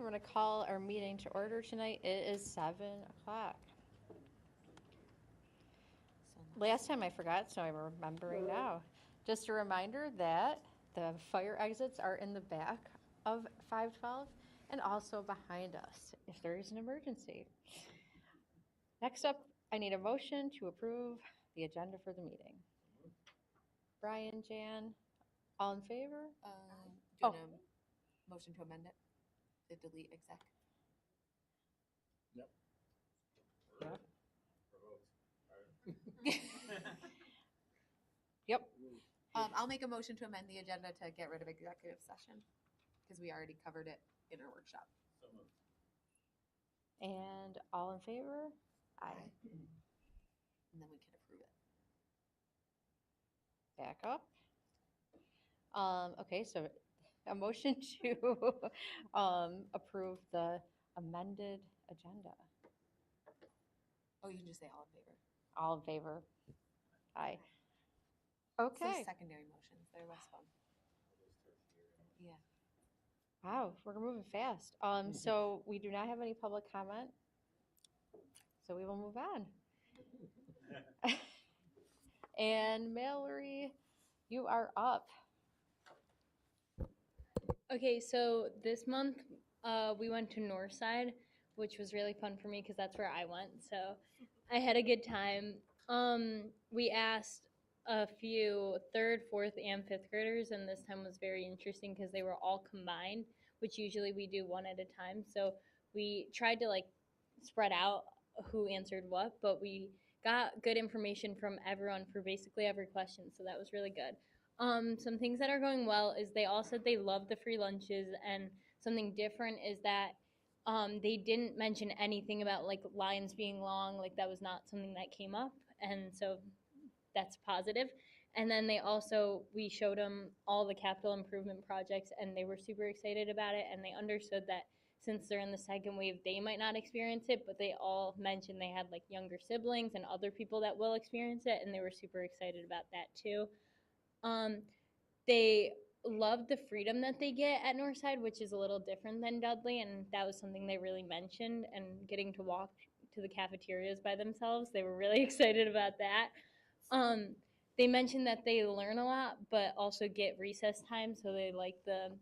we're going to call our meeting to order tonight. It is 7 o'clock. Last time I forgot, so I'm remembering now. Just a reminder that the fire exits are in the back of 512 and also behind us if there is an emergency. Next up, I need a motion to approve the agenda for the meeting. Brian, Jan, all in favor? Do you want a motion to amend it? To delete exec? Yep. Yep. Alright. Yep. I'll make a motion to amend the agenda to get rid of executive session because we already covered it in our workshop. So moved. And all in favor? Aye. And then we can approve it. Back up. Okay, so a motion to approve the amended agenda. Oh, you can just say all in favor. All in favor? Aye. So Okay. secondary motions, they're less fun. Yeah. Wow, we're moving fast. So we do not have any public comment. So we will move on. And Mallory, you are up. Okay, so this month we went to Northside, which was really fun for me because that's where I went. So I had a good time. We asked a few third, fourth, and fifth graders, and this time was very interesting because they were all combined, which usually we do one at a time. So we tried to like spread out who answered what, but we got good information from everyone for basically every question. So that was really good. Some things that are going well is they all said they love the free lunches, and something different is that they didn't mention anything about like lines being long. Like that was not something that came up, and so that's positive. And then we showed them all the capital improvement projects, and they were super excited about it, and they understood that since they're in the second wave, they might not experience it, but they all mentioned they had like younger siblings and other people that will experience it, and they were super excited about that too. They love the freedom that they get at Northside, which is a little different than Dudley, and that was something they really mentioned. And getting to walk to the cafeterias by themselves, they were really excited about that. They mentioned that they learn a lot, but also get recess time, so they like the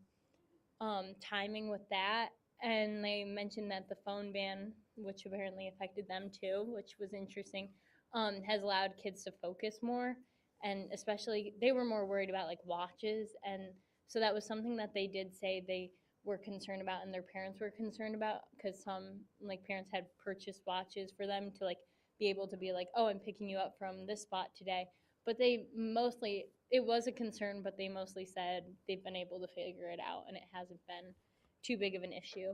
timing with that. And they mentioned that the phone ban, which apparently affected them too, which was interesting, has allowed kids to focus more. And especially, they were more worried about like watches. And so that was something that they did say they were concerned about, and their parents were concerned about, because some like parents had purchased watches for them to like be able to be like, oh, I'm picking you up from this spot today. But it was a concern, but they mostly said they've been able to figure it out, and it hasn't been too big of an issue.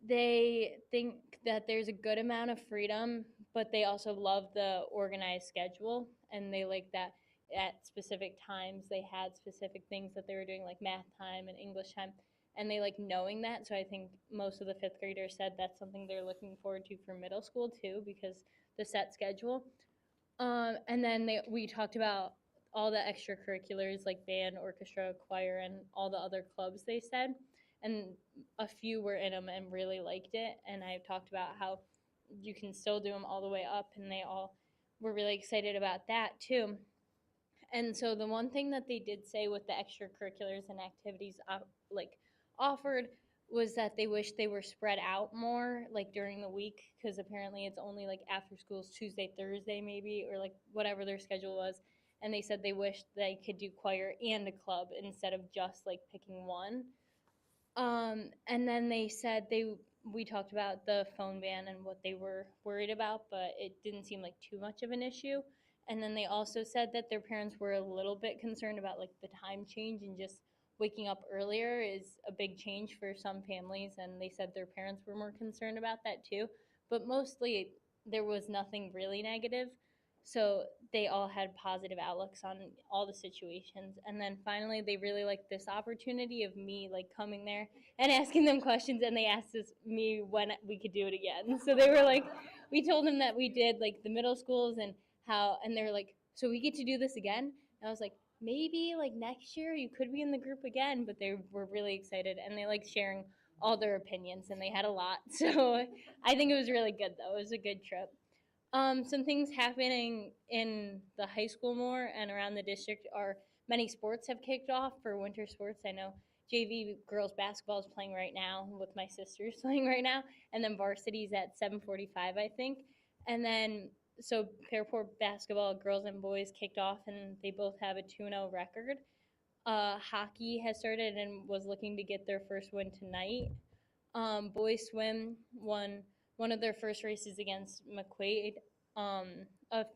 They think that there's a good amount of freedom, but they also love the organized schedule, and they like that at specific times they had specific things that they were doing, like math time and English time, and they like knowing that. So I think most of the fifth graders said that's something they're looking forward to for middle school too, because the set schedule. And then we talked about all the extracurriculars like band, orchestra, choir, and all the other clubs they said. And a few were in them and really liked it. And I talked about how you can still do them all the way up, and they all were really excited about that too. And so the one thing that they did say with the extracurriculars and activities offered was that they wish they were spread out more like during the week, because apparently it's only like after school's Tuesday, Thursday maybe, or like whatever their schedule was. And they said they wished they could do choir and a club instead of just like picking one. And then they said we talked about the phone ban and what they were worried about, but it didn't seem like too much of an issue. And then they also said that their parents were a little bit concerned about like the time change, and just waking up earlier is a big change for some families, and they said their parents were more concerned about that too. But mostly there was nothing really negative. So they all had positive outlooks on all the situations. And then finally, they really liked this opportunity of me like coming there and asking them questions. And they asked me when we could do it again. So they were like, we told them that we did like the middle schools and they were like, so we get to do this again? And I was like, maybe like next year you could be in the group again. But they were really excited, and they like sharing all their opinions, and they had a lot. So I think it was really good, though. It was a good trip. Some things happening in the high school more and around the district are many sports have kicked off for winter sports. I know JV girls basketball is playing right now with my sisters playing right now, and then varsity's at 7:45, I think. And then so Fairport basketball girls and boys kicked off, and they both have a 2-0 record. Hockey has started and was looking to get their first win tonight. Boys swim won one of their first races against McQuaid of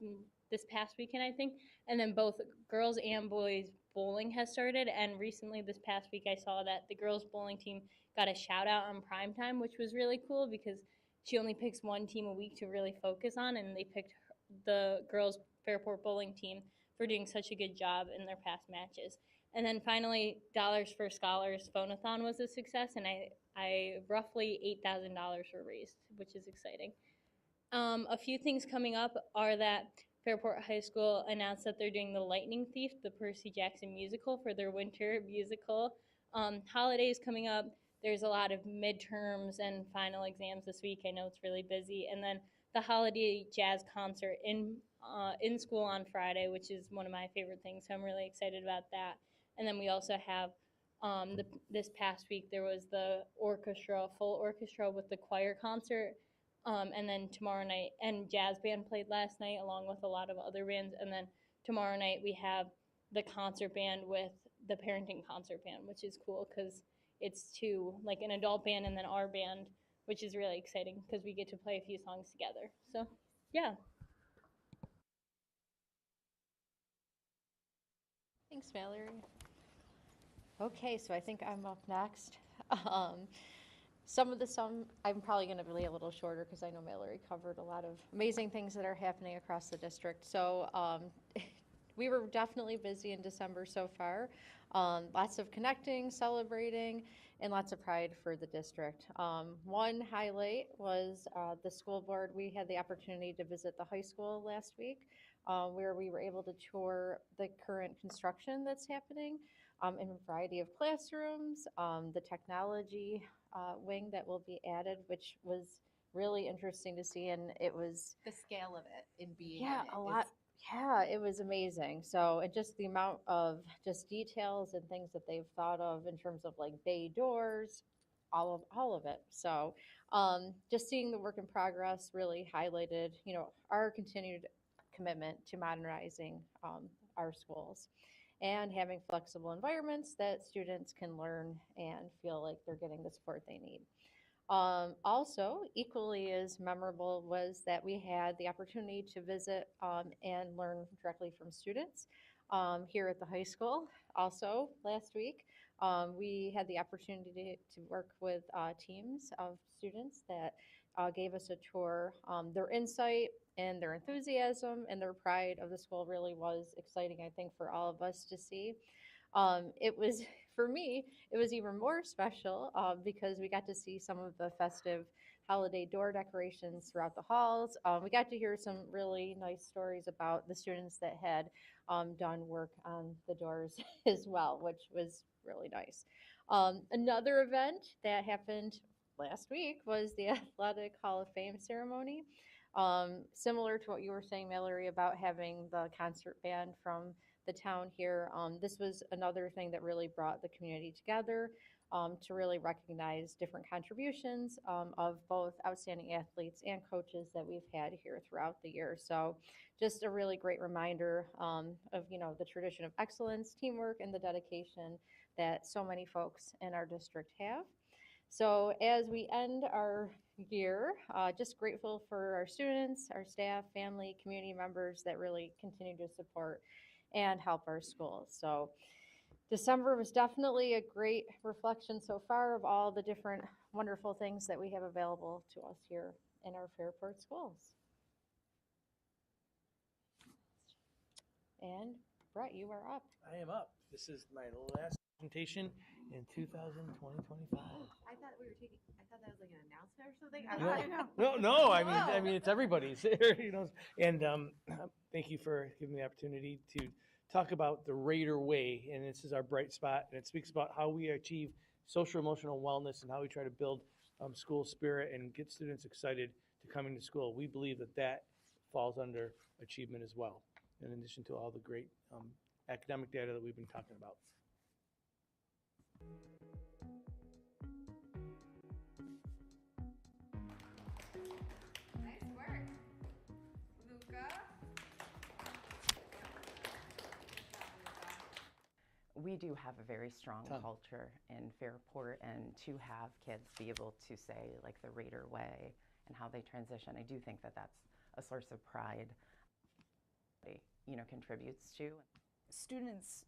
this past weekend, I think. And then both girls and boys bowling has started. And recently, this past week, I saw that the girls bowling team got a shout out on primetime, which was really cool because she only picks one team a week to really focus on, and they picked the girls Fairport bowling team for doing such a good job in their past matches. And then finally, Dollars for Scholars Phonathon was a success, and I roughly $8,000 were raised, which is exciting. A few things coming up are that Fairport High School announced that they're doing The Lightning Thief, the Percy Jackson musical, for their winter musical. Holidays coming up. There's a lot of midterms and final exams this week. I know it's really busy. And then the holiday jazz concert in school on Friday, which is one of my favorite things. So I'm really excited about that. And then we also have this past week there was the orchestra, full orchestra with the choir concert. And then tomorrow night, and jazz band played last night along with a lot of other bands. And then tomorrow night we have the concert band with the parenting concert band, which is cool because it's two, like an adult band and then our band, which is really exciting because we get to play a few songs together. So, yeah. Thanks, Mallory. Okay, so I think I'm up next. Some I'm probably going to be a little shorter because I know Mallory covered a lot of amazing things that are happening across the district. So we were definitely busy in December so far. Lots of connecting, celebrating, and lots of pride for the district. One highlight was the school board. We had the opportunity to visit the high school last week where we were able to tour the current construction that's happening in a variety of classrooms, the technology wing that will be added, which was really interesting to see, and it was The scale of it in being yeah in it a lot. is Yeah, it was amazing. So, and just the amount of just details and things that they've thought of in terms of like bay doors, all of it. So, just seeing the work in progress really highlighted, our continued commitment to modernizing our schools and having flexible environments that students can learn and feel like they're getting the support they need. Also, equally as memorable was that we had the opportunity to visit and learn directly from students here at the high school. Also, last week, we had the opportunity to work with teams of students that gave us a tour. Their insight and their enthusiasm and their pride of the school really was exciting, I think, for all of us to see. It was, for me, it was even more special because we got to see some of the festive holiday door decorations throughout the halls. We got to hear some really nice stories about the students that had done work on the doors as well, which was really nice. Another event that happened last week was the Athletic Hall of Fame ceremony. Similar to what you were saying, Mallory, about having the concert band from the town here. This was another thing that really brought the community together to really recognize different contributions of both outstanding athletes and coaches that we've had here throughout the year. So just a really great reminder of, the tradition of excellence, teamwork, and the dedication that so many folks in our district have. So as we end our year, just grateful for our students, our staff, family, community members that really continue to support and help our schools. So December was definitely a great reflection so far of all the different wonderful things that we have available to us here in our Fairport schools. And Brett, you are up. I am up. This is my last presentation in 2025. I thought that was like an announcement or something. I know. No. I Whoa. mean, it's everybody's. And thank you for giving me the opportunity to talk about the Raider Way. And this is our bright spot, and it speaks about how we achieve social emotional wellness and how we try to build school spirit and get students excited to coming to school. We believe that that falls under achievement as well, in addition to all the great academic data that we've been talking about. Nice work. Luca? We do have a very strong Ton. culture in Fairport, and to have kids be able to say like the Raider way and how they transition, I do think that that's a source of pride, contributes to. Students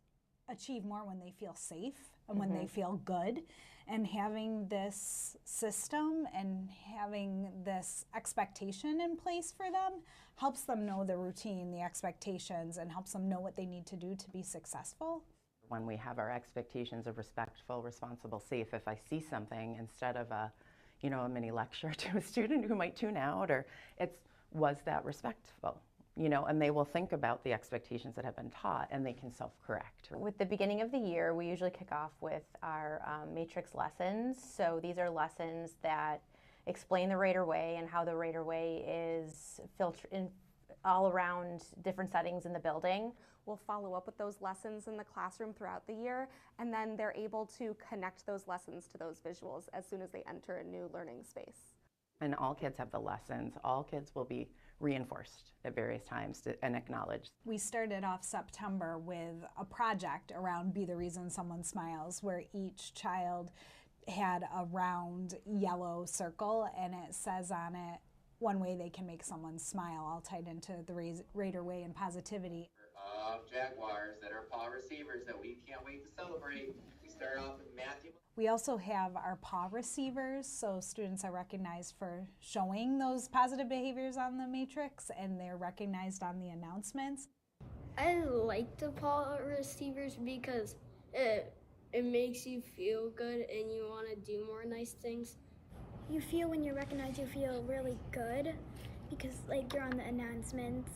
achieve more when they feel safe and when they feel good, and having this system and having this expectation in place for them helps them know the routine, the expectations, and helps them know what they need to do to be successful. When we have our expectations of respectful, responsible, safe, if I see something, instead of a mini lecture to a student who might tune out, or was that respectful? And they will think about the expectations that have been taught, and they can self-correct. With the beginning of the year, we usually kick off with our matrix lessons. So these are lessons that explain the Raider Way and how the Raider Way is filtered in all around different settings in the building. We'll follow up with those lessons in the classroom throughout the year, and then they're able to connect those lessons to those visuals as soon as they enter a new learning space. And all kids have the lessons. All kids will be reinforced at various times and acknowledged. We started off September with a project around Be the Reason Someone Smiles, where each child had a round yellow circle, and it says on it one way they can make someone smile, all tied into the Raider Way and positivity. Of Jaguars that are paw receivers that we can't wait to celebrate. We start off with Matthew. We also have our paw receivers, so students are recognized for showing those positive behaviors on the matrix, and they're recognized on the announcements. I like the paw receivers because it makes you feel good and you want to do more nice things. You feel when you're recognized, you feel really good because like you're on the announcements,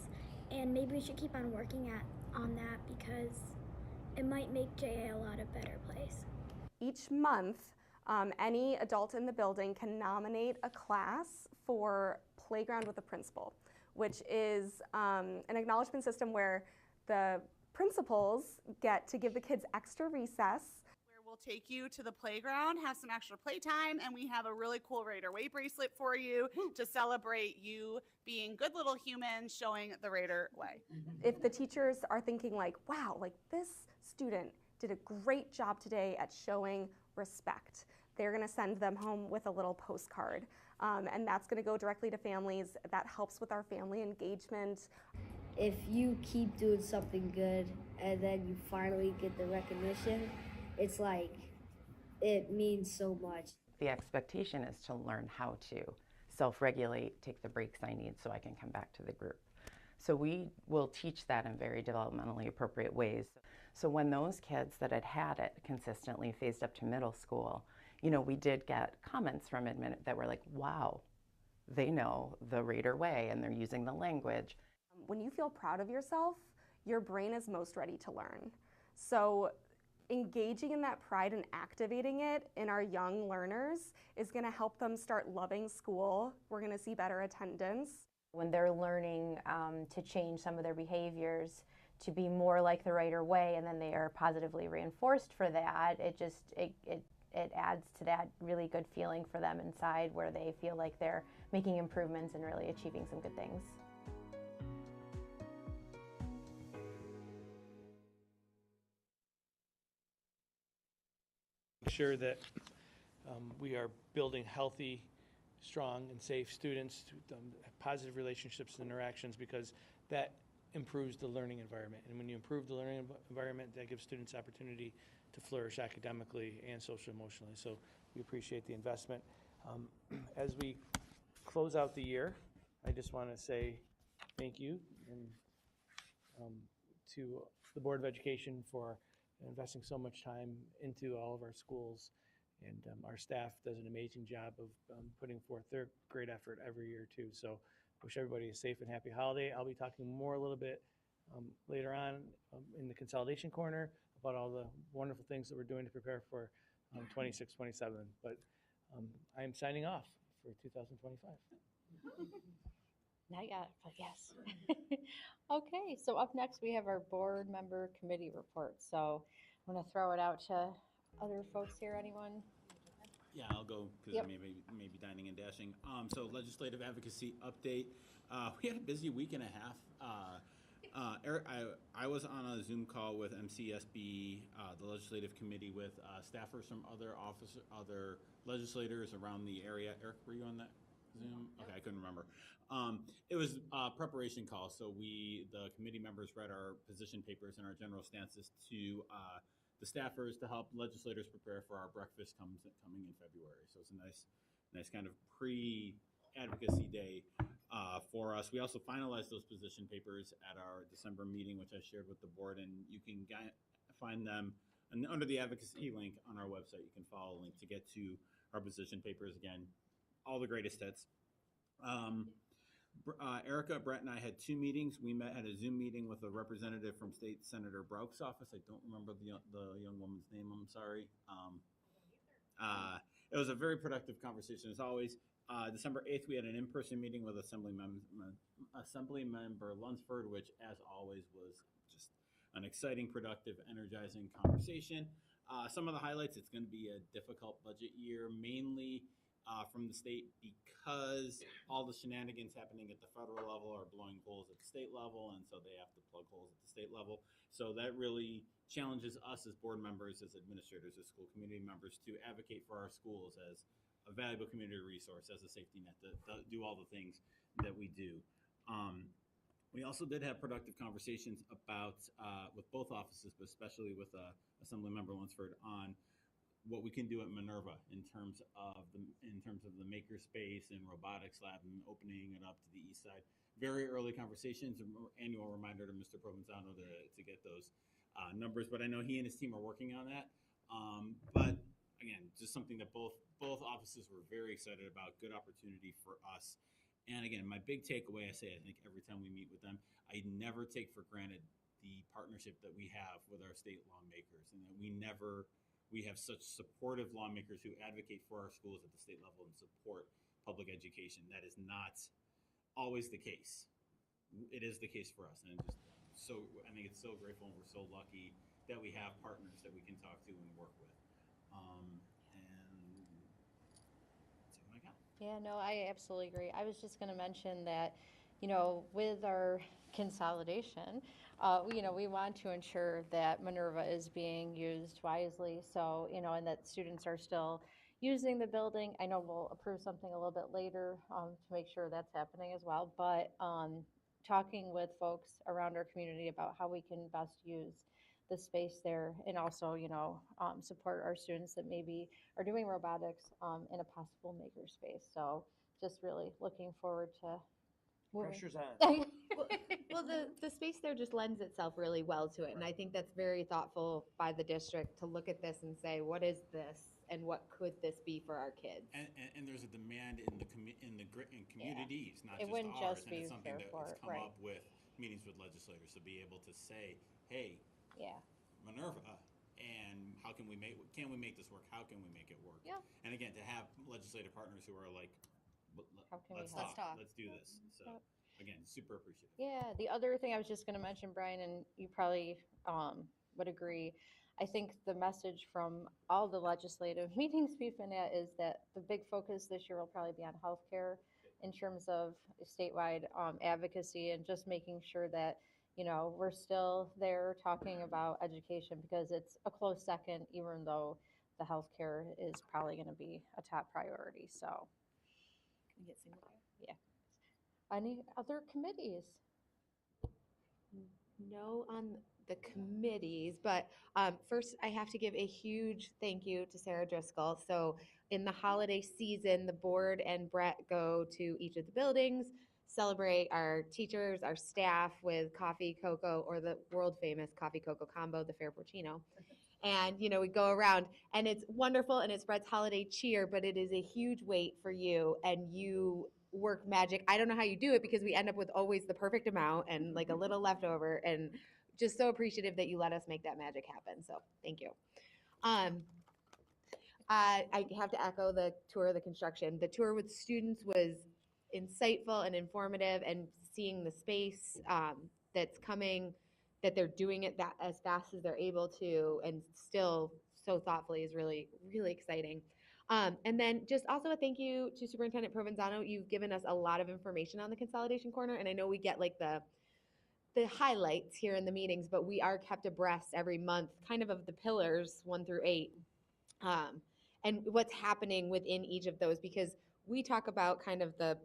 and maybe we should keep on working on that because it might make JA a lot of better place. Each month, any adult in the building can nominate a class for Playground with a Principal, which is an acknowledgement system where the principals get to give the kids extra recess. We'll take you to the playground, have some extra playtime, and we have a really cool Raider Way bracelet for you to celebrate you being good little humans showing the Raider Way. If the teachers are thinking like, wow, like this student did a great job today at showing respect, they're gonna send them home with a little postcard. And that's gonna go directly to families. That helps with our family engagement. If you keep doing something good and then you finally get the recognition, it's like, it means so much. The expectation is to learn how to self-regulate, take the breaks I need so I can come back to the group. So we will teach that in very developmentally appropriate ways. So when those kids that had had it consistently phased up to middle school, we did get comments from admin that were like, wow, they know the Raider Way and they're using the language. When you feel proud of yourself, your brain is most ready to learn. So engaging in that pride and activating it in our young learners is going to help them start loving school. We're going to see better attendance. When they're learning to change some of their behaviors to be more like the Raider Way, and then they are positively reinforced for that, it adds to that really good feeling for them inside, where they feel like they're making improvements and really achieving some good things. Sure that we are building healthy, strong, and safe students, positive relationships and interactions, because that improves the learning environment. And when you improve the learning environment, that gives students opportunity to flourish academically and social emotionally. So we appreciate the investment. As we close out the year, I just want to say thank you to the Board of Education for investing so much time into all of our schools, and our staff does an amazing job of putting forth their great effort every year too. So wish everybody a safe and happy holiday. I'll be talking more a little bit later on in the consolidation corner about all the wonderful things that we're doing to prepare for 26, 27. But I am signing off for 2025. Not yet, but yes. Okay, so up next we have our board member committee report. So I'm going to throw it out to other folks here. Anyone? Yeah, I'll go because Yep. I may be dining and dashing. So legislative advocacy update. We had a busy week and a half. Eric, I was on a Zoom call with MCSB, the legislative committee, with staffers from other legislators around the area. Eric, were you on that Zoom? Okay, I couldn't remember. It was a preparation call, so the committee members, read our position papers and our general stances to the staffers to help legislators prepare for our breakfast coming in February. So it's a nice kind of pre-advocacy day for us. We also finalized those position papers at our December meeting, which I shared with the board, and you can find them under the advocacy link on our website. You can follow a link to get to our position papers. Again, all the greatest hits. Erica, Brett, and I had 2 meetings. We had a Zoom meeting with a representative from State Senator Brauch's office. I don't remember the young woman's name. I'm sorry. It was a very productive conversation as always. December 8th, we had an in-person meeting with Assemblymember Lunsford, which, as always, was just an exciting, productive, energizing conversation. Some of the highlights: it's going to be a difficult budget year, mainly from the state, because all the shenanigans happening at the federal level are blowing holes at the state level, and so they have to plug holes at the state level. So that really challenges us as board members, as administrators, as school community members, to advocate for our schools as a valuable community resource, as a safety net, to do all the things that we do. We also did have productive conversations about, with both offices, but especially with Assemblymember Lunsford, on what we can do at Minerva in terms of the makerspace and robotics lab and opening it up to the east side. Very early conversations. An annual reminder to Mr. Provenzano to get those numbers, but I know he and his team are working on that. But again, just something that both offices were very excited about. Good opportunity for us. And again, my big takeaway, I think every time we meet with them, I never take for granted the partnership that we have with our state lawmakers, and that we have such supportive lawmakers who advocate for our schools at the state level and support public education. That is not always the case. It is the case for us, and I think it's so grateful, and we're so lucky that we have partners that we can talk to and work with. And that's what I got. Yeah, no, I absolutely agree. I was just going to mention that, with our consolidation, we want to ensure that Minerva is being used wisely. So, and that students are still using the building. I know we'll approve something a little bit later to make sure that's happening as well. But talking with folks around our community about how we can best use the space there, and also, support our students that maybe are doing robotics in a possible makerspace. So just really looking forward to moving. Pressure's on. Well, the space there just lends itself really well to it, and I think that's very thoughtful by the district to look at this and say, what is this, and what could this be for our kids? And there's a demand in communities, not It just wouldn't ours, just and be it's something fair that for has it, come right. up with meetings with legislators, to be able to say, hey, Yeah. Minerva, and can we make this work? How can we make it work? Yeah. And again, to have legislative partners who are like, How can we let's help? talk, let's do this. So again, super appreciative. Yeah, the other thing I was just going to mention, Brian, and you probably would agree, I think the message from all the legislative meetings we've been at is that the big focus this year will probably be on healthcare in terms of statewide advocacy, and just making sure that, we're still there talking about education, because it's a close second, even though the healthcare is probably going to be a top priority. So, Can we get single pair? yeah. Any other committees? No on the committees, but first I have to give a huge thank you to Sarah Driscoll. So in the holiday season, the board and Brett go to each of the buildings, celebrate our teachers, our staff with coffee, cocoa, or the world famous coffee cocoa combo, the Frappuccino. And we go around, and it's wonderful, and it spreads holiday cheer, but it is a huge weight for you, and you work magic. I don't know how you do it, because we end up with always the perfect amount and like a little leftover, and just so appreciative that you let us make that magic happen. So thank you. I have to echo the tour of the construction. The tour with students was insightful and informative, and seeing the space that's coming, that they're doing it that as fast as they're able to, and still so thoughtfully, is really, really exciting. And then just also a thank you to Superintendent Provenzano. You've given us a lot of information on the Consolidation Corner, and I know we get like the highlights here in the meetings, but we are kept abreast every month, kind of the pillars 1 through 8, and what's happening within each of those, because we talk about kind of the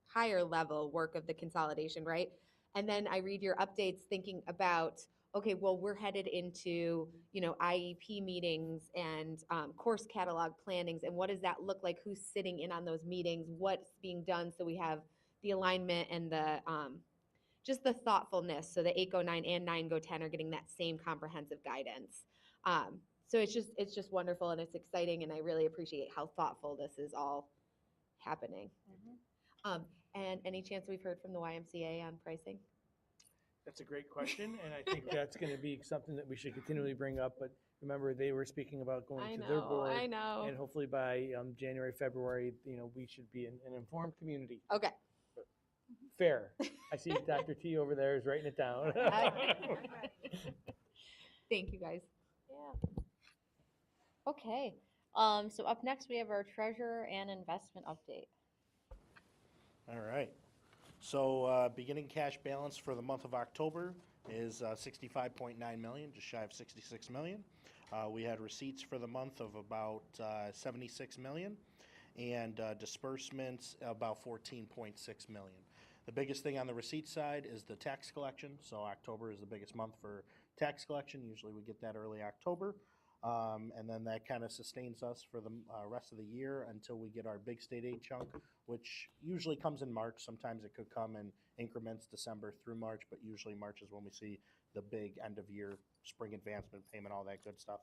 higher level work of the consolidation, right? And then I read your updates thinking about, okay, well, we're headed into, IEP meetings and course catalog plannings, and what does that look like? Who's sitting in on those meetings? What's being done? So we have the alignment and the just the thoughtfulness, so the 8 Go 9 and 9 Go 10 are getting that same comprehensive guidance. So it's just wonderful, and it's exciting, and I really appreciate how thoughtful this is all happening. And any chance we've heard from the YMCA on pricing? That's a great question, and I think that's going to be something that we should continually bring up. But remember, they were speaking about going to their board. I know. And hopefully by January, February, we should be an informed community. Okay. Fair. I see Dr. T over there is writing it down. Thank you, guys. Yeah. Okay. So up next, we have our treasurer and investment update. All right. So beginning cash balance for the month of October is 65.9 million, just shy of 66 million. We had receipts for the month of about 76 million, and disbursements about 14.6 million. The biggest thing on the receipt side is the tax collection. So October is the biggest month for tax collection. Usually we get that early October. And then that kind of sustains us for the rest of the year until we get our big state aid chunk, which usually comes in March. Sometimes it could come in increments December through March, but usually March is when we see the big end of year spring advancement payment, all that good stuff.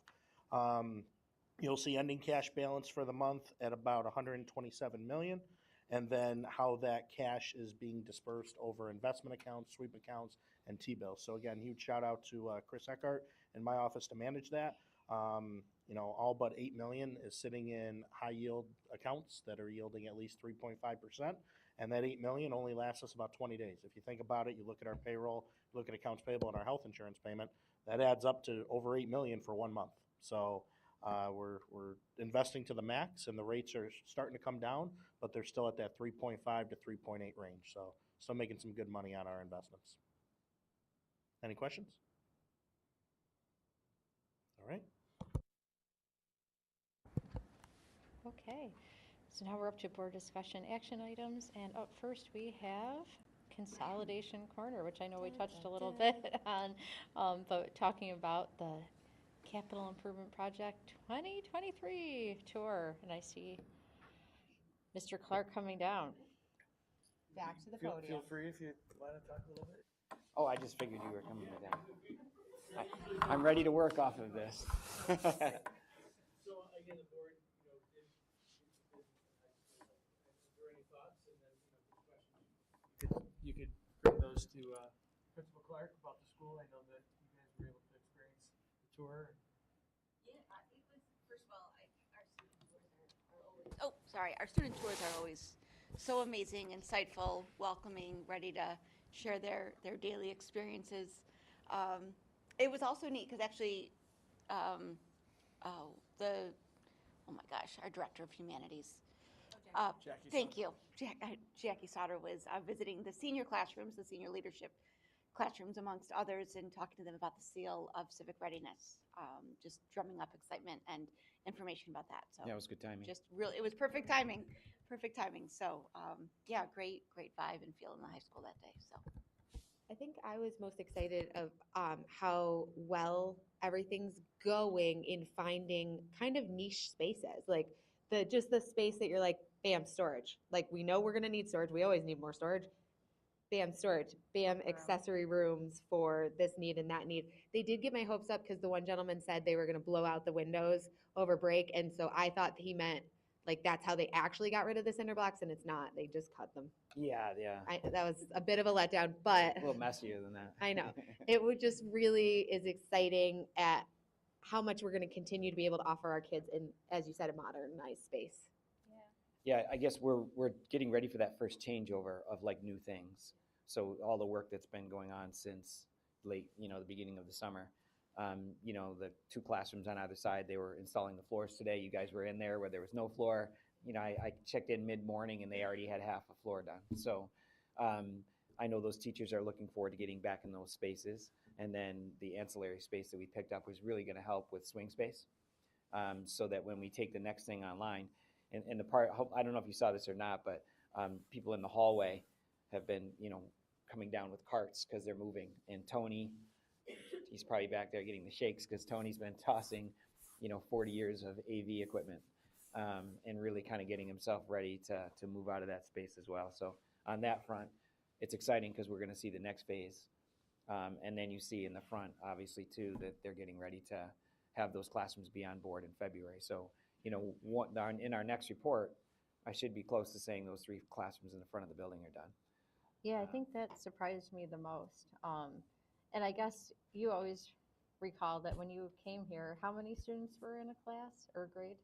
You'll see ending cash balance for the month at about 127 million. And then how that cash is being dispersed over investment accounts, sweep accounts, and T-bills. So again, huge shout out to Chris Eckhart in my office to manage that. All but 8 million is sitting in high yield accounts that are yielding at least 3.5%. And that 8 million only lasts us about 20 days. If you think about it, you look at our payroll, look at accounts payable and our health insurance payment, that adds up to over 8 million for 1 month. So we're investing to the max, and the rates are starting to come down, but they're still at that 3.5 to 3.8 range. So still making some good money on our investments. Any questions? All right. Okay. So now we're up to board discussion action items, and up first we have Consolidation Corner, which I know we touched a little bit on, but talking about the Capital Improvement Project 2023 tour, and I see Mr. Clark coming down. Back to the Feel podium. free if you want to talk a little bit. Oh, I just figured you were coming down. I'm ready to work off of this. So again, the board, is there any thoughts, and then questions? You could bring those to Principal Clark about the school. I know that you guys were able to experience the tour. Yeah, it was, first of all, our student tours are always, our student tours are always so amazing, insightful, welcoming, ready to share their daily experiences. It was also neat because actually, our director of humanities, Jackie Sauter was visiting the senior classrooms, the senior leadership classrooms, amongst others, and talking to them about the seal of civic readiness, just drumming up excitement and information about that. So Yeah, it was good timing. Just really, it was perfect timing. Perfect timing. So great vibe and feel in the high school that day. So I think I was most excited of how well everything's going in finding kind of niche spaces, like the space that you're like, bam, storage. Like, we know we're gonna need storage. We always need more storage. Bam, storage. Bam, accessory rooms for this need and that need. They did get my hopes up because the one gentleman said they were gonna blow out the windows over break, and so I thought he meant like that's how they actually got rid of the cinder blocks, and it's not. They just cut them. Yeah. That was a bit of a letdown, but A little messier than that. I know. It would just really is exciting at how much we're going to continue to be able to offer our kids in, as you said, a modernized space. Yeah, I guess we're getting ready for that first changeover of like new things. So all the work that's been going on since late, the beginning of the summer. The 2 classrooms on either side, they were installing the floors today. You guys were in there where there was no floor. I checked in mid-morning and they already had half a floor done. So I know those teachers are looking forward to getting back in those spaces. And then the ancillary space that we picked up was really going to help with swing space, so that when we take the next thing online, and the part, I don't know if you saw this or not, but people in the hallway have been, coming down with carts because they're moving. And Tony, he's probably back there getting the shakes because Tony's been tossing, 40 years of AV equipment, and really kind of getting himself ready to move out of that space as well. So on that front, it's exciting because we're going to see the next phase. And then you see in the front, obviously, too, that they're getting ready to have those classrooms be on board in February. So, in our next report, I should be close to saying those 3 classrooms in the front of the building are done. Yeah, I think that surprised me the most. And I guess you always recall that when you came here, how many students were in a class or grade?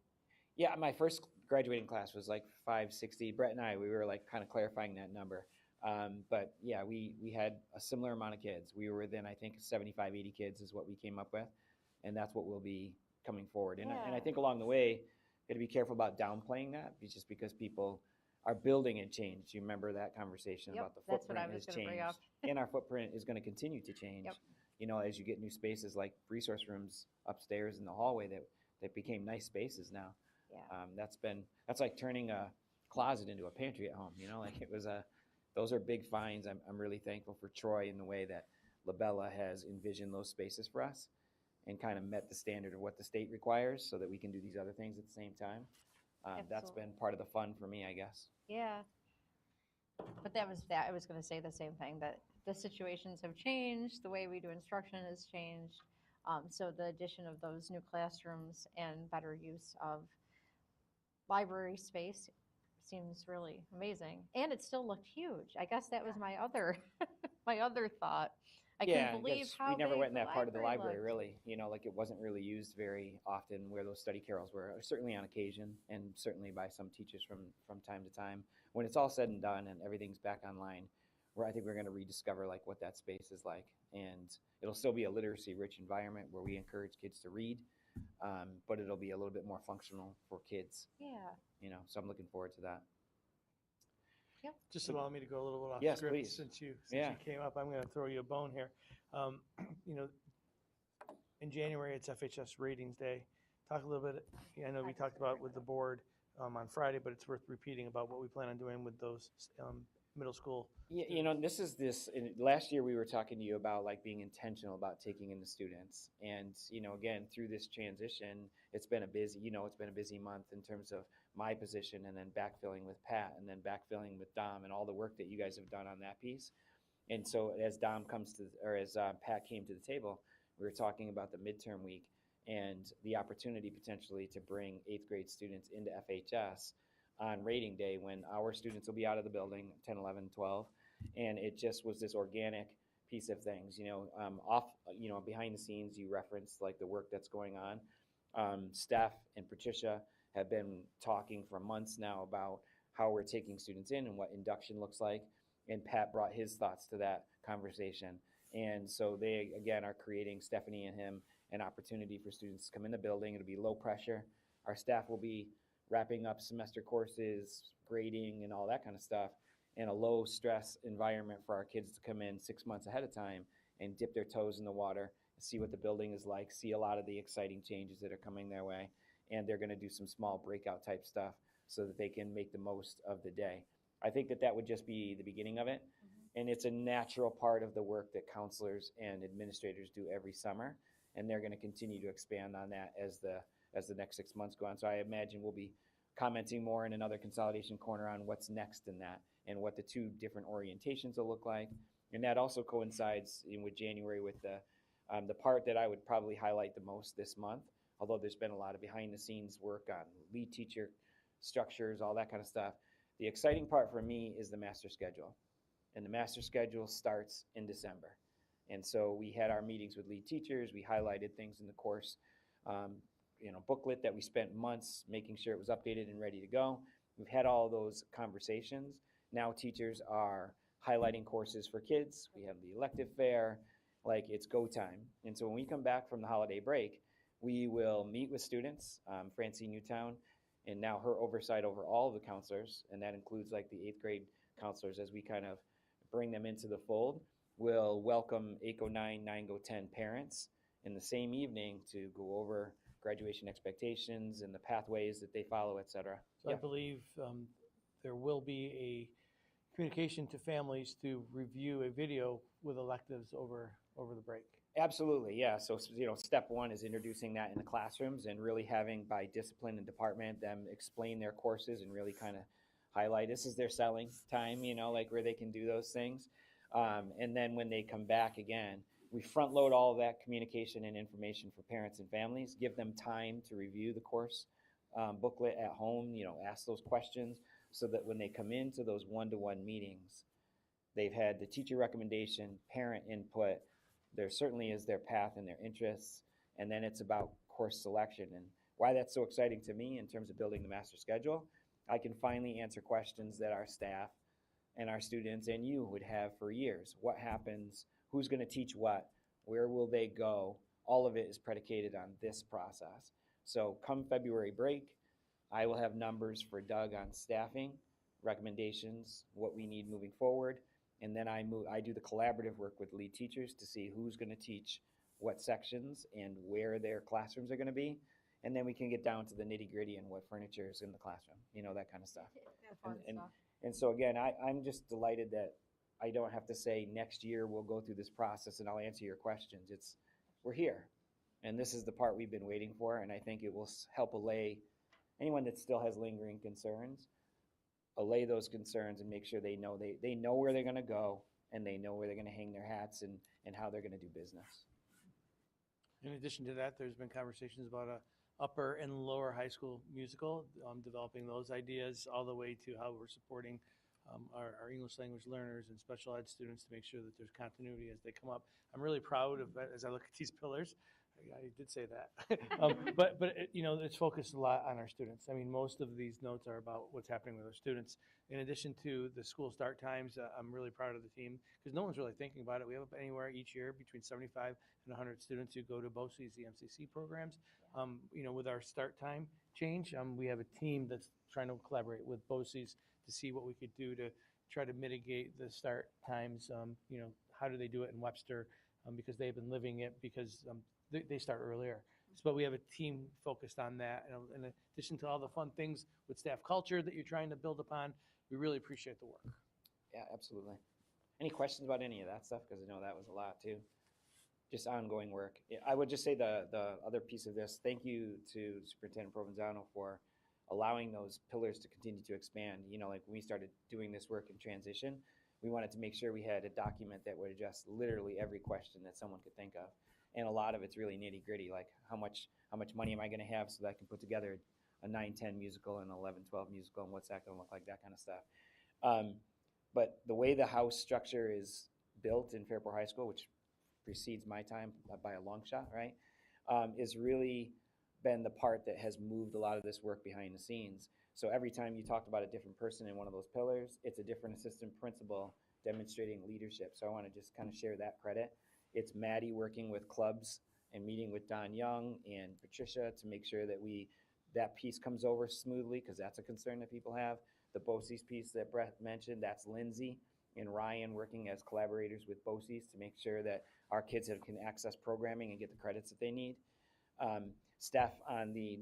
Yeah, my first graduating class was like 560. Brett and I, we were like kind of clarifying that number. But yeah, we had a similar amount of kids. We were within, I think, 75, 80 kids is what we came up with. And that's what we'll be coming forward. And I think along the way, got to be careful about downplaying that, just because people are building and changed. You remember that conversation about the That's what footprint I was has gonna bring changed. up. And our footprint is going to continue to change. As you get new spaces like resource rooms upstairs in the hallway that became nice spaces now. That's like turning a closet into a pantry at home. Those are big finds. I'm really thankful for Troy in the way that Labella has envisioned those spaces for us and kind of met the standard of what the state requires so that we can do these other things at the same time. That's been part of the fun for me, I guess. Yeah. But that was that. I was going to say the same thing, that the situations have changed, the way we do instruction has changed. So the addition of those new classrooms and better use of library space seems really amazing. And it still looked huge. I guess that was my other my other thought. I couldn't believe how we never big went in the that part of the library, looked. really. Like it wasn't really used very often where those study carrels were, certainly on occasion, and certainly by some teachers from time to time. When it's all said and done and everything's back online, I think we're going to rediscover like what that space is like. And it'll still be a literacy-rich environment where we encourage kids to read, but it'll be a little bit more functional for kids. Yeah. So I'm looking forward to that. Yep. Just allow me to go a little bit off Yes, script please. since you Yeah. came up. I'm going to throw you a bone here. In January it's FHS Ratings Day. Talk a little bit. I know we talked about with the board on Friday, but it's worth repeating about what we plan on doing with those middle school. Yeah, last year we were talking to you about like being intentional about taking in the students. And, again, through this transition, it's been a busy month in terms of my position and then backfilling with Pat and then backfilling with Dom and all the work that you guys have done on that piece. And so as Pat came to the table, we were talking about the midterm week and the opportunity potentially to bring 8th grade students into FHS on rating day when our students will be out of the building, 10, 11, 12. And it just was this organic piece of things, behind the scenes, you referenced like the work that's going on. Steph and Patricia have been talking for months now about how we're taking students in and what induction looks like. And Pat brought his thoughts to that conversation. And so they, again, are creating, Stephanie and him, an opportunity for students to come in the building. It'll be low pressure. Our staff will be wrapping up semester courses, grading, and all that kind of stuff, in a low stress environment for our kids to come in 6 months ahead of time and dip their toes in the water, see what the building is like, see a lot of the exciting changes that are coming their way. And they're going to do some small breakout type stuff so that they can make the most of the day. I think that would just be the beginning of it. And it's a natural part of the work that counselors and administrators do every summer. And they're going to continue to expand on that as the next 6 months go on. So I imagine we'll be commenting more in another consolidation corner on what's next in that and what the 2 different orientations will look like. And that also coincides with January with the part that I would probably highlight the most this month, although there's been a lot of behind the scenes work on lead teacher structures, all that kind of stuff. The exciting part for me is the master schedule. And the master schedule starts in December. And so we had our meetings with lead teachers. We highlighted things in the course booklet that we spent months making sure it was updated and ready to go. We've had all those conversations. Now teachers are highlighting courses for kids. We have the elective fair, like it's go time. And so when we come back from the holiday break, we will meet with students, Francine Newtown, and now her oversight over all of the counselors, and that includes like the 8th grade counselors as we kind of bring them into the fold. We'll welcome 8-9, 9-10 parents in the same evening to go over graduation expectations and the pathways that they follow, et cetera. So I believe there will be a communication to families to review a video with electives over the break. Absolutely, yeah. So, step one is introducing that in the classrooms and really having, by discipline and department, them explain their courses and really kind of highlight this is their selling time, like where they can do those things. And then when they come back again, we front load all of that communication and information for parents and families, give them time to review the course booklet at home, ask those questions so that when they come into those one-to-one meetings, they've had the teacher recommendation, parent input, there certainly is their path and their interests, and then it's about course selection. And why that's so exciting to me in terms of building the master schedule, I can finally answer questions that our staff and our students and you would have for years. What happens? Who's going to teach what? Where will they go? All of it is predicated on this process. So come February break, I will have numbers for Doug on staffing, recommendations, what we need moving forward, and then I do the collaborative work with lead teachers to see who's going to teach what sections and where their classrooms are going to be, and then we can get down to the nitty-gritty and what furniture is in the classroom, that kind of stuff. And so again, I'm just delighted that I don't have to say next year we'll go through this process and I'll answer your questions. We're here, and this is the part we've been waiting for, and I think it will help allay anyone that still has lingering concerns, allay those concerns and make sure they know where they're going to go and they know where they're going to hang their hats and how they're going to do business. In addition to that, there's been conversations about a upper and lower high school musical, developing those ideas all the way to how we're supporting our English language learners and special ed students to make sure that there's continuity as they come up. I'm really proud of, as I look at these pillars, I did say that, but it's focused a lot on our students. I mean, most of these notes are about what's happening with our students. In addition to the school start times, I'm really proud of the team because no one's really thinking about it. We have anywhere each year between 75 and 100 students who go to BOCES, the MCC programs. With our start time change, we have a team that's trying to collaborate with BOCES to see what we could do to try to mitigate the start times. How do they do it in Webster? Because they've been living it because they start earlier. But we have a team focused on that. And in addition to all the fun things with staff culture that you're trying to build upon, we really appreciate the work. Yeah, absolutely. Any questions about any of that stuff? Because I know that was a lot too. Just ongoing work. Yeah, I would just say the other piece of this, thank you to Superintendent Provenzano for allowing those pillars to continue to expand. Like when we started doing this work in transition, we wanted to make sure we had a document that would address literally every question that someone could think of. And a lot of it's really nitty gritty, like how much money am I going to have so that I can put together a 9-10 musical and an 11-12 musical, and what's that going to look like, that kind of stuff. But the way the house structure is built in Fairport High School, which precedes my time by a long shot, right, is really been the part that has moved a lot of this work behind the scenes. So every time you talked about a different person in one of those pillars, it's a different assistant principal demonstrating leadership. So I want to just kind of share that credit. It's Maddie working with clubs and meeting with Don Young and Patricia to make sure that that piece comes over smoothly, because that's a concern that people have. The BOCES piece that Brett mentioned, that's Lindsay and Ryan working as collaborators with BOCES to make sure that our kids can access programming and get the credits that they need. Staff on the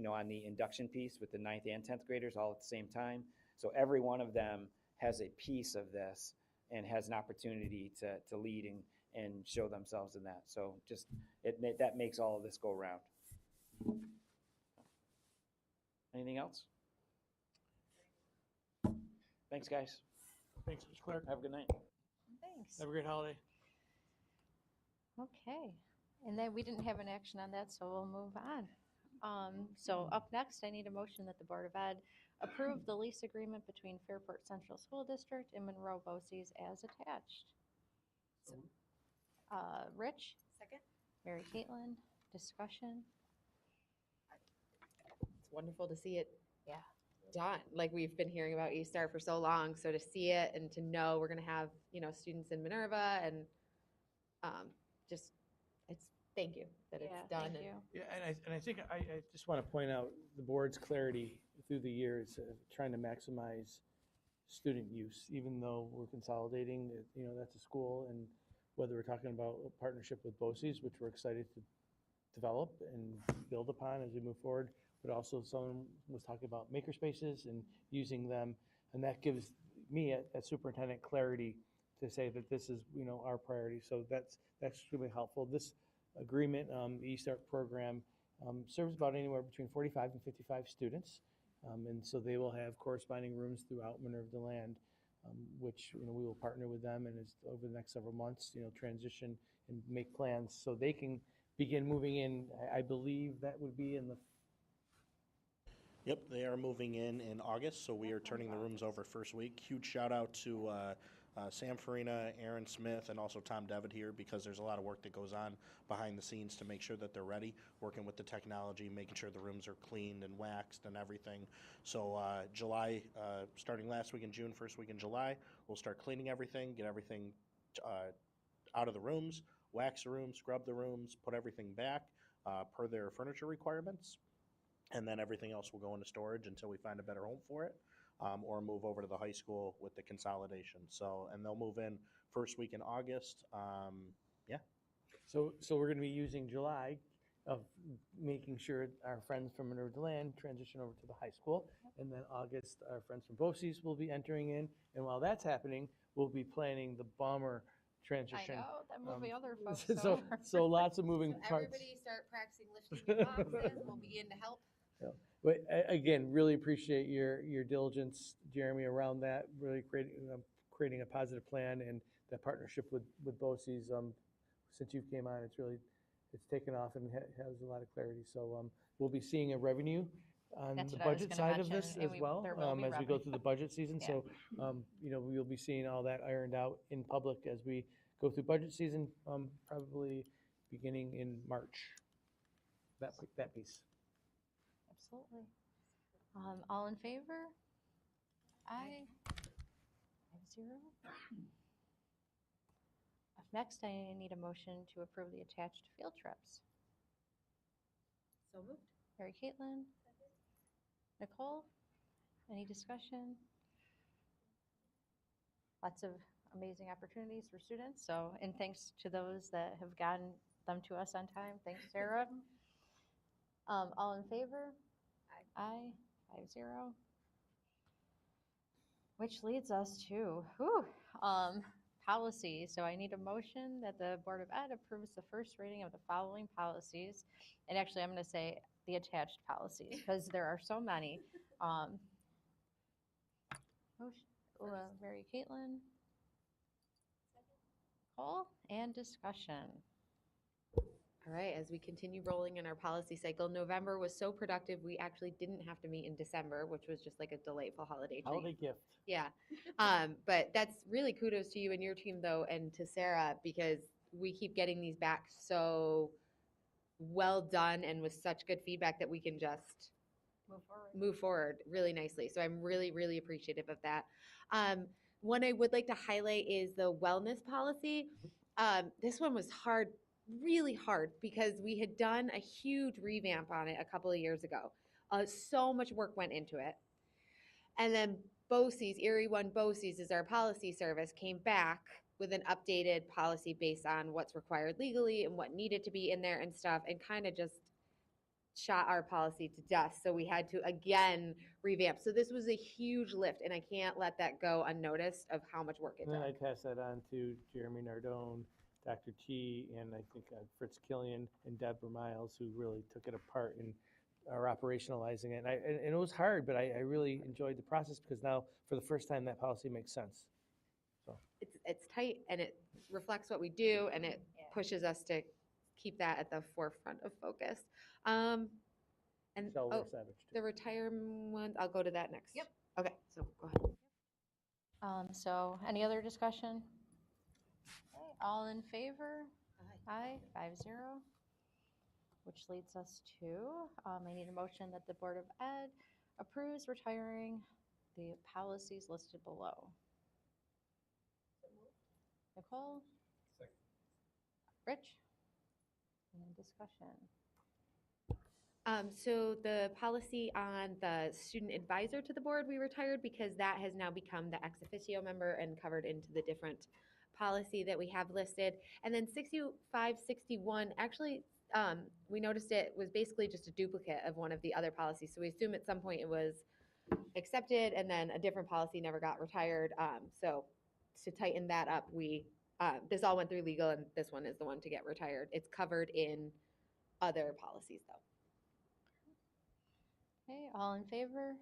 on the induction piece with the 9th and 10th graders all at the same time. So every one of them has a piece of this and has an opportunity to lead and show themselves in that. So just that makes all of this go around. Anything else? Thanks, guys. Thanks, Mr. Clark. Have a good night. Thanks. Have a great holiday. Okay. And then we didn't have an action on that, so we'll move on. So up next, I need a motion that the Board of Ed approve the lease agreement between Fairport Central School District and Monroe BOCES as attached. Rich? Second. Mary Caitlin, discussion? wonderful to see it done. Like we've been hearing about eStar for so long, so to see it and to know we're going to have, students in Minerva and just it's thank you that it's done. Thank you. Yeah, and I think I just want to point out the board's clarity through the years of trying to maximize student use, even though we're consolidating, that's a school, and whether we're talking about a partnership with BOCES, which we're excited to develop and build upon as we move forward, but also someone was talking about maker spaces and using them, and that gives me, as superintendent, clarity to say that this is, our priority. So that's extremely helpful. This agreement, the eStart program, serves about anywhere between 45 and 55 students. And so they will have corresponding rooms throughout Minerva Land, which we will partner with them and is over the next several months, transition and make plans so they can begin moving in. I believe that would be in the. Yep, they are moving in August, so we are turning the rooms over first week. Huge shout out to Sam Farina, Aaron Smith, and also Tom Devitt here, because there's a lot of work that goes on behind the scenes to make sure that they're ready, working with the technology, making sure the rooms are cleaned and waxed and everything. So July, starting last week in June, first week in July, we'll start cleaning everything, get everything out of the rooms, wax the rooms, scrub the rooms, put everything back per their furniture requirements. And then everything else will go into storage until we find a better home for it, or move over to the high school with the consolidation. So, and they'll move in first week in August. Yeah. So we're going to be using July of making sure our friends from Minerva Land transition over to the high school, and then August our friends from BOCES will be entering in. And while that's happening, we'll be planning the bomber transition. I know, that movie other folks. So lots of moving parts. Everybody start practicing lifting your boxes. We'll begin to help. Yeah. But again, really appreciate your diligence, Jeremy, around that. Really creating a positive plan and that partnership with BOCES. Since you came on, it's taken off and has a lot of clarity. So we'll be seeing a revenue on That's the what I was budget gonna side of this mention, as and well, there will be as we go revenue. through the budget season. Yeah. So we'll be seeing all that ironed out in public as we go through budget season, probably beginning in March. That piece. Absolutely. All in favor? Aye. 5-0. Next, I need a motion to approve the attached field trips. So moved. Mary Caitlin? Nicole? Any discussion? Lots of amazing opportunities for students. So, and thanks to those that have gotten them to us on time. Thanks, Sarah. All in favor? Aye. 5-0. Which leads us to policy. So I need a motion that the Board of Ed approves the first reading of the following policies. And actually, I'm going to say the attached policies because there are so many. Motion, Mary Caitlin. Call and discussion. All right, as we continue rolling in our policy cycle, November was so productive, we actually didn't have to meet in December, which was just like a delightful holiday treat. Holiday gift. Yeah. But that's really kudos to you and your team, though, and to Sarah, because we keep getting these back so well done and with such good feedback that we can just move forward really nicely. So I'm really, really appreciative of that. One I would like to highlight is the wellness policy. This one was hard, really hard, because we had done a huge revamp on it a couple of years ago. So much work went into it. And then BOCES, Erie One BOCES is our policy service, came back with an updated policy based on what's required legally and what needed to be in there and stuff, and kind of just shot our policy to dust. So we had to again revamp. So this was a huge lift, and I can't let that go unnoticed of how much work it And then I took. pass that on to Jeremy Nardone, Dr. T, and I think Fritz Killian and Deborah Miles, who really took it apart and are operationalizing it. And it was hard, but I really enjoyed the process because now, for the first time, that policy makes sense. So It's tight, and it reflects what we do, and it pushes us to keep that at the forefront of focus. And Michelle Savage, too. the retirement ones, I'll go to that next. Yep. Okay, so go ahead. So any other discussion? Okay, all in favor? Aye. 5-0. Which which leads us to, I need a motion that the Board of Ed approves retiring the policies listed below. Nicole? Rich? And discussion. So the policy on the student advisor to the board, we retired because that has now become the ex officio member and covered into the different policy that we have listed. And then 6561, actually, we noticed it was basically just a duplicate of one of the other policies. So we assume at some point it was accepted and then a different policy never got retired. So to tighten that up, this all went through legal and this one is the one to get retired. It's covered in other policies though. Okay, all in favor?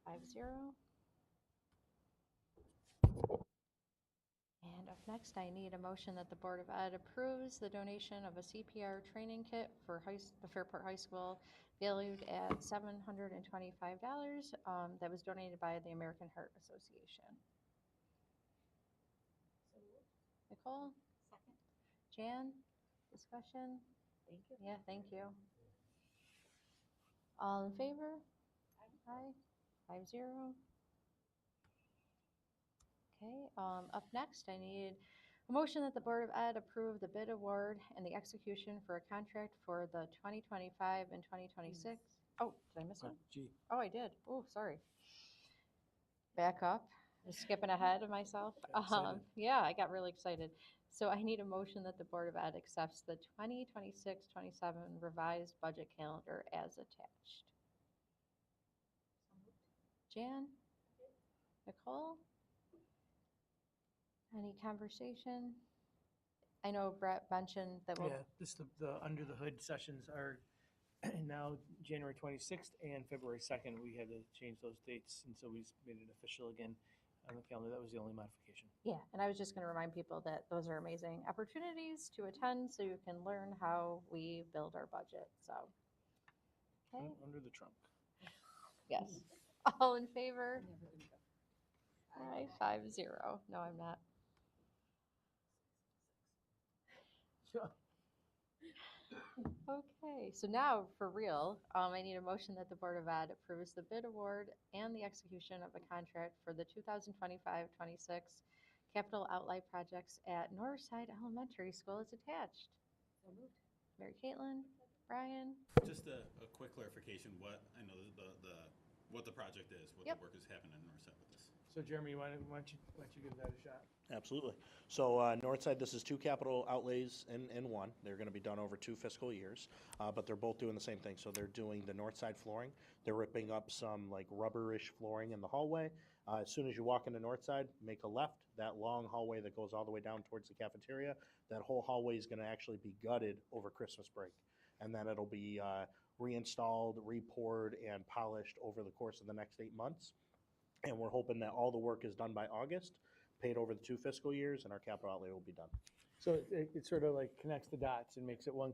5-0. And up next, I need a motion that the Board of Ed approves the donation of a CPR training kit for the Fairport High School valued at $725 that was donated by the American Heart Association. Nicole? Second. Jan? Discussion? Thank you. Yeah, thank you. All in favor? Aye. 5-0. Okay, up next, I need a motion that the Board of Ed approve the bid award and the execution for a contract for the 2025 and 2026. Oh, did I miss one? G. Oh, I did. Oh, sorry. Back up. I'm skipping ahead of myself. Got excited. Yeah, I got really excited. So I need a motion that the Board of Ed accepts the 2026-27 revised budget calendar as attached. Jan? Nicole? Any conversation? I know Brett mentioned that we'll. Yeah, just the under the hood sessions are now January 26th and February 2nd. We had to change those dates, and so we just made it official again on the calendar. That was the only modification. Yeah, and I was just going to remind people that those are amazing opportunities to attend so you can learn how we build our budget. So, okay. Under the trunk. Yes. All in favor? Aye, 5-0. No, I'm not. Okay, so now for real, I need a motion that the Board of Ed approves the bid award and the execution of a contract for the 2025-26 capital outlay projects at Northside Elementary School as attached. So moved. Mary Caitlin, Brian. Just a quick clarification. What I know what the project is, what Yep. the work is happening in Northside with this. So Jeremy, why don't you give that a shot? Absolutely. So Northside, this is two capital outlays in one. They're going to be done over 2 fiscal years, but they're both doing the same thing. So they're doing the Northside flooring. They're ripping up some like rubberish flooring in the hallway. As soon as you walk into Northside, make a left. That long hallway that goes all the way down towards the cafeteria, that whole hallway is going to actually be gutted over Christmas break. And then it'll be reinstalled, repoured, and polished over the course of the next 8 months. And we're hoping that all the work is done by August, paid over the 2 fiscal years, and our capital outlay will be done. So it sort of like connects the dots and makes it one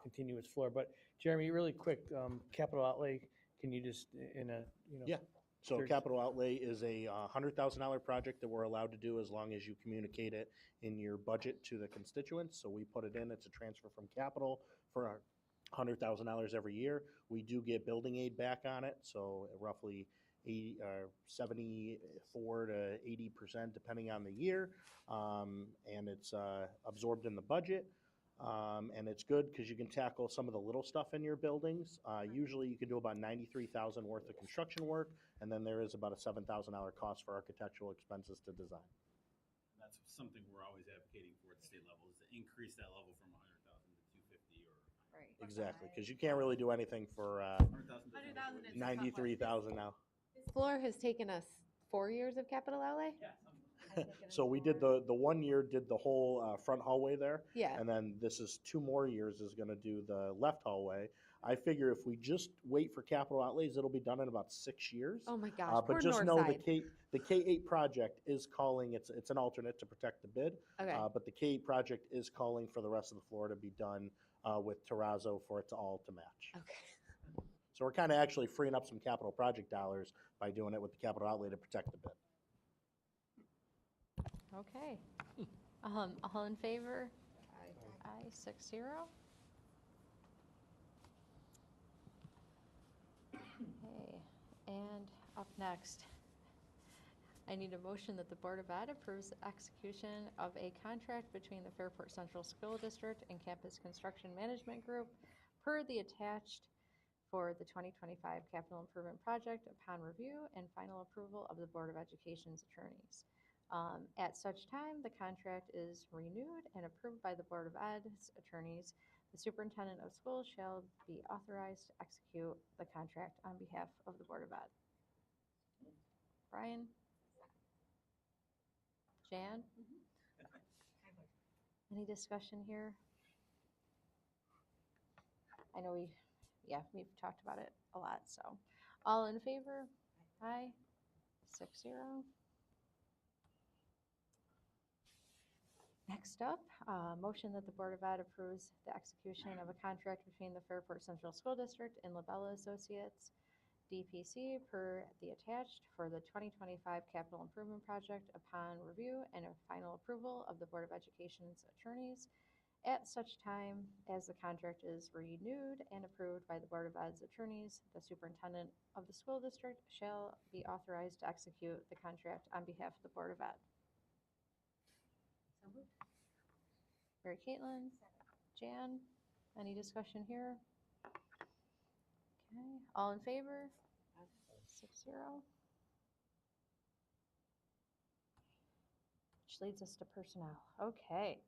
continuous floor. But Jeremy, really quick, capital outlay, can you just Yeah. So Sure. capital outlay is a $100,000 project that we're allowed to do as long as you communicate it in your budget to the constituents. So we put it in, it's a transfer from capital for $100,000 every year. We do get building aid back on it, so roughly 74 to 80% depending on the year, and it's absorbed in the budget. And it's good because you can tackle some of the little stuff in your buildings. Usually you can do about $93,000 worth of construction work, and then there is about a $7,000 cost for architectural expenses to design. That's something we're always advocating for at the state level, is to increase that level from 100,000 to 250 or. Right. Exactly, because you can't really do anything for 100,000 is 93,000 now. This floor has taken us 4 years of capital outlay? So we did the 1 year, did the whole front hallway there. Yeah. And then this is 2 more years is gonna do the left hallway. I figure if we just wait for capital outlays, it'll be done in about 6 years. Oh my gosh, poor But just know the Northside. the K-8 project is calling, it's an alternate to protect the bid. Okay. But the K-8 project is calling for the rest of the floor to be done with terrazzo for it to all to match. Okay. So we're kind of actually freeing up some capital project dollars by doing it with the capital outlay to protect the bid. Okay. All in favor? Aye. 6-0. And up next, I need a motion that the Board of Ed approves the execution of a contract between the Fairport Central School District and Campus Construction Management Group per the attached for the 2025 capital improvement project upon review and final approval of the Board of Education's attorneys. At such time, the contract is renewed and approved by the Board of Ed's attorneys. The superintendent of schools shall be authorized to execute the contract on behalf of the Board of Ed. Brian? Jan? Any discussion here? I know we've talked about it a lot, so. All in favor? Aye. 6-0. Next up, motion that the Board of Ed approves the execution of a contract between the Fairport Central School District and Labella Associates, DPC, per the attached for the 2025 capital improvement project upon review and a final approval of the Board of Education's attorneys. At such time as the contract is renewed and approved by the Board of Ed's attorneys, the superintendent of the school district shall be authorized to execute the contract on behalf of the Board of Ed. Mary Caitlin? Jan? Any discussion here? Okay, all in favor? 6-0. Which leads us to personnel. Okay.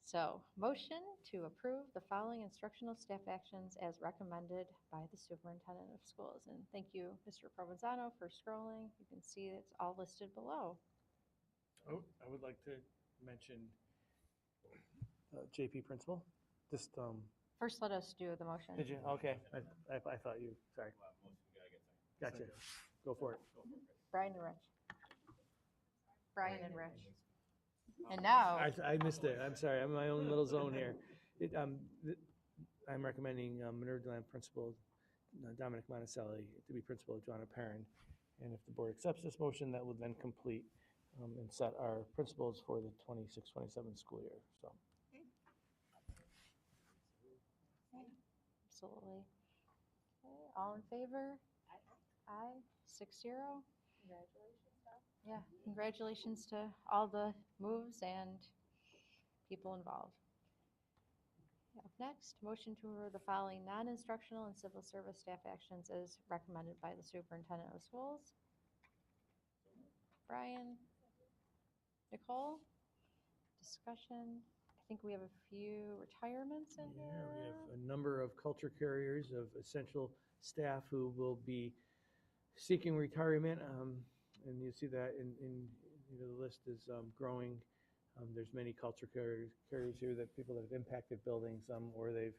So, motion to approve the following instructional staff actions as recommended by the superintendent of schools. And thank you, Mr. Provenzano, for scrolling. You can see it's all listed below. Oh, I would like to mention JP principal. Just First, let us do the motion. Did you? Okay. I thought you. Sorry. Gotcha. Go for it. Brian and Rich. Brian and Rich. And now. I missed it. I'm sorry. I'm in my own little zone here. I'm recommending Minerva Deland principal Dominic Monticelli to be principal of Joanna Perrin. And if the board accepts this motion, that will then complete and set our principals for the 26-27 school year. So. Absolutely. Okay, all in favor? Aye. 6-0. Congratulations, Doc. Yeah, congratulations to all the moves and people involved. Up next, motion to approve the following non-instructional and civil service staff actions as recommended by the superintendent of schools. Brian? Nicole? Discussion? I think we have a few retirements in Yeah, here. we have a number of culture carriers of essential staff who will be seeking retirement, and you see that in the list is growing. There's many culture carriers here that people that have impacted buildings, or they've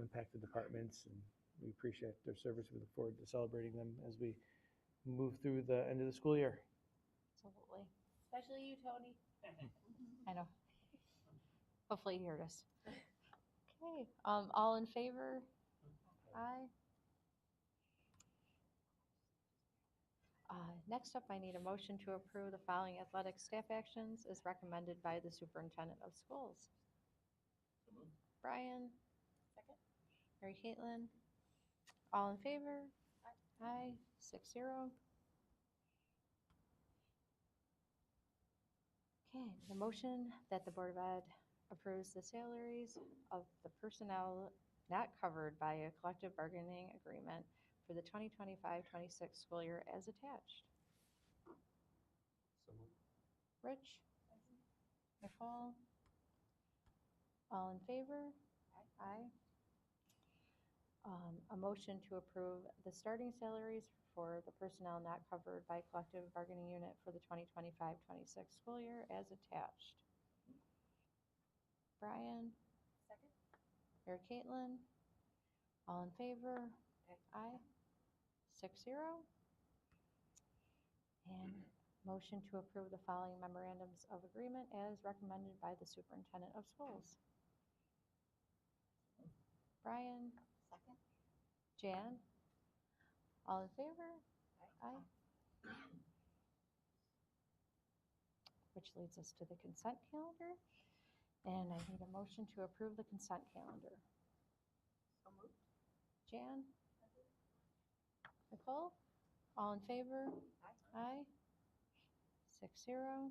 impacted departments, and we appreciate their service. We look forward to celebrating them as we move through the end of the school year. Absolutely. Especially you, Tony. I know. Hopefully you heard us. Okay, all in favor? Aye. Next up, I need a motion to approve the following athletic staff actions as recommended by the superintendent of schools. Brian? Second. Mary Caitlin? All in favor? Aye. 6-0. Okay, the motion that the Board of Ed approves the salaries of the personnel not covered by a collective bargaining agreement for the 2025-26 school year as attached. Rich? Nicole? All in favor? Aye. A motion to approve the starting salaries for the personnel not covered by collective bargaining unit for the 2025-26 school year as attached. Brian? Second. Mary Caitlin? All in favor? Aye. 6-0. And motion to approve the following memorandums of agreement as recommended by the superintendent of schools. Brian? Second. Jan? All in favor? Aye. Which leads us to the consent calendar. And I need a motion to approve the consent calendar. So moved. Jan? Cole. All in favor? Aye. 6-0.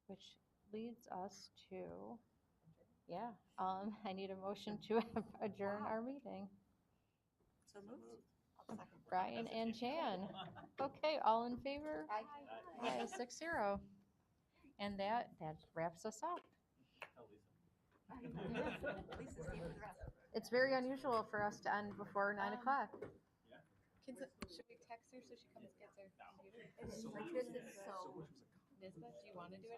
Which leads us to, I need a motion to adjourn our meeting. So moved. Brian and Jan. Okay, all in favor? Aye. 6-0. And that wraps us up. It's very unusual for us to end before 9 o'clock. Should we text her so she comes gets her computer? This is so. Nisbet, do you want to do it?